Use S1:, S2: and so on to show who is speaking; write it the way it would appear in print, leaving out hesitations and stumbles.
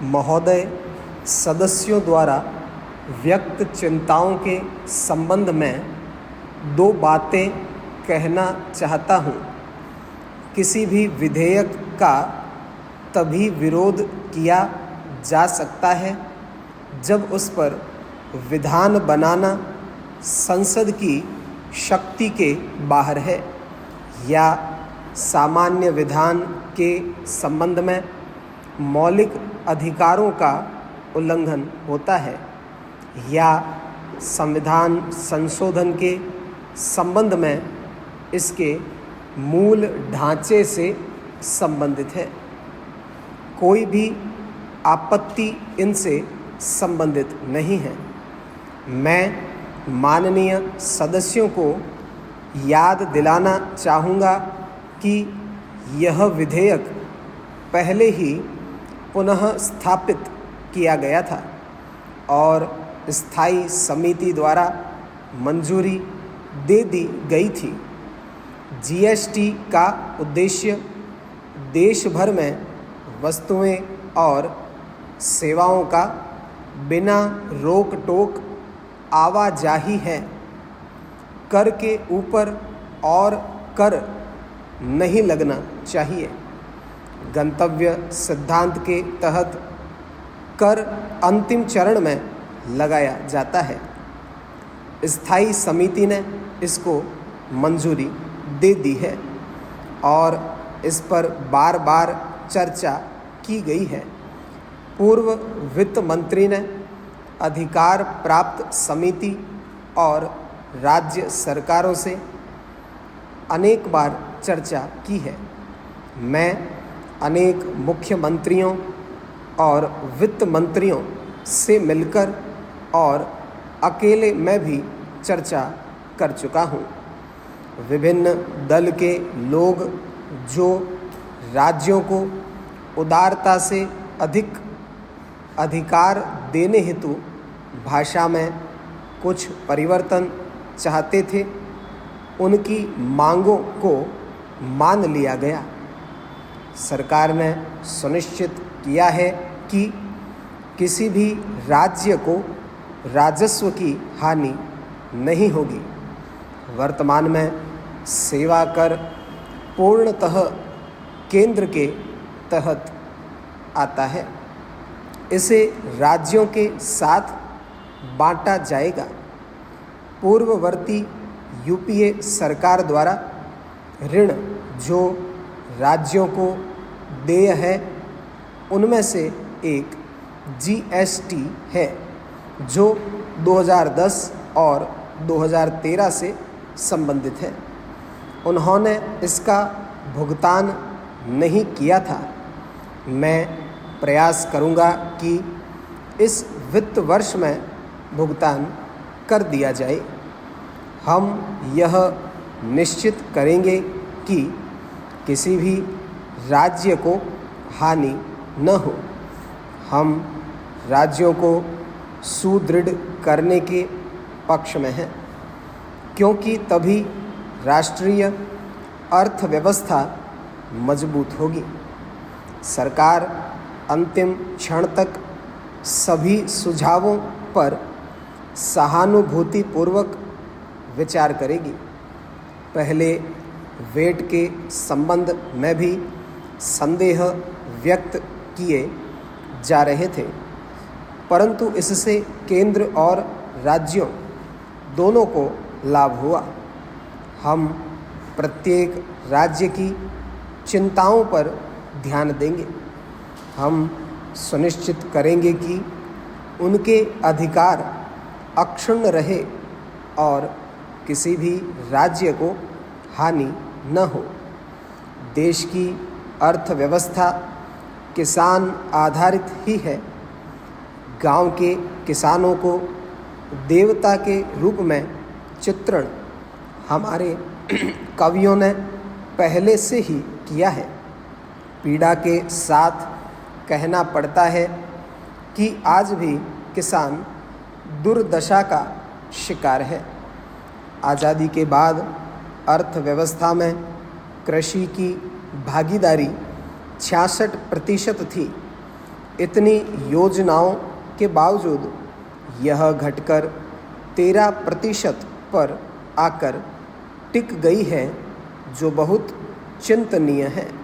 S1: महोदय, सदस्यों द्वारा व्यक्त चिंताओं के संबंध में दो बातें कहना चाहता हूँ। किसी भी विधेयक का तभी विरोध किया जा सकता है जब उस पर विधान बनाना संसद की शक्ति के बाहर है, या सामान्य विधान के संबंध में मौलिक अधिकारों का उल्लंघन होता है, या संविधान संशोधन के संबंध में इसके मूल ढांचे से संबंधित है। कोई भी आपत्ति इनसे संबंधित नहीं है। मैं माननीय सदस्यों को याद दिलाना चाहूँगा कि यह विधेयक पहले ही पुनः स्थापित किया गया था और स्थायी समिति द्वारा मंजूरी दे दी गई थी। जीएसटी का उद्देश्य देश भर में वस्तुएं और सेवाओं का बिना रोक टोक आवाजाही है। कर के ऊपर और कर नहीं लगना चाहिए। गंतव्य सिद्धांत के तहत कर अंतिम चरण में लगाया जाता है। स्थायी समिति ने इसको मंजूरी दे दी है और इस पर बार बार चर्चा की गई है। पूर्व वित्त मंत्री ने अधिकार प्राप्त समिति और राज्य सरकारों से अनेक बार चर्चा की है। मैं अनेक मुख्यमंत्रियों और वित्त मंत्रियों से मिलकर और अकेले मैं भी चर्चा कर चुका हूँ। विभिन्न दल के लोग जो राज्यों को उदारता से अधिक अधिकार देने हेतु भाषा में कुछ परिवर्तन चाहते थे, उनकी मांगों को मान लिया गया। सरकार ने सुनिश्चित किया है कि किसी भी राज्य को राजस्व की हानि नहीं होगी। वर्तमान में सेवा कर पूर्णतः केंद्र के तहत आता है। इसे राज्यों के साथ बांटा जाएगा। पूर्ववर्ती यूपीए सरकार द्वारा ऋण जो राज्यों को देय है, उनमें से एक जीएसटी है जो 2010 और 2013 से संबंधित है। उन्होंने इसका भुगतान नहीं किया था। मैं प्रयास करूंगा कि इस वित्त वर्ष में भुगतान कर दिया जाए। हम यह निश्चित करेंगे कि किसी भी राज्य को हानि न हो। हम राज्यों को सुदृढ़ करने के पक्ष में हैं, क्योंकि तभी राष्ट्रीय अर्थव्यवस्था मजबूत होगी। सरकार अंतिम क्षण तक सभी सुझावों पर सहानुभूतिपूर्वक विचार करेगी। पहले वेट के संबंध में भी संदेह व्यक्त किए जा रहे थे, परंतु इससे केंद्र और राज्यों दोनों को लाभ हुआ। हम प्रत्येक राज्य की चिंताओं पर ध्यान देंगे। हम सुनिश्चित करेंगे कि उनके अधिकार अक्षुण्ण रहे और किसी भी राज्य को हानि न हो। देश की अर्थव्यवस्था किसान आधारित ही है। गांव के किसानों को देवता के रूप में चित्रण हमारे कवियों ने पहले से ही किया है। पीड़ा के साथ कहना पड़ता है कि आज भी किसान दुर्दशा का शिकार है। आज़ादी के बाद अर्थव्यवस्था में कृषि की भागीदारी 66% थी। इतनी योजनाओं के बावजूद यह घटकर 13% पर आकर टिक गई है, जो बहुत चिंतनीय है।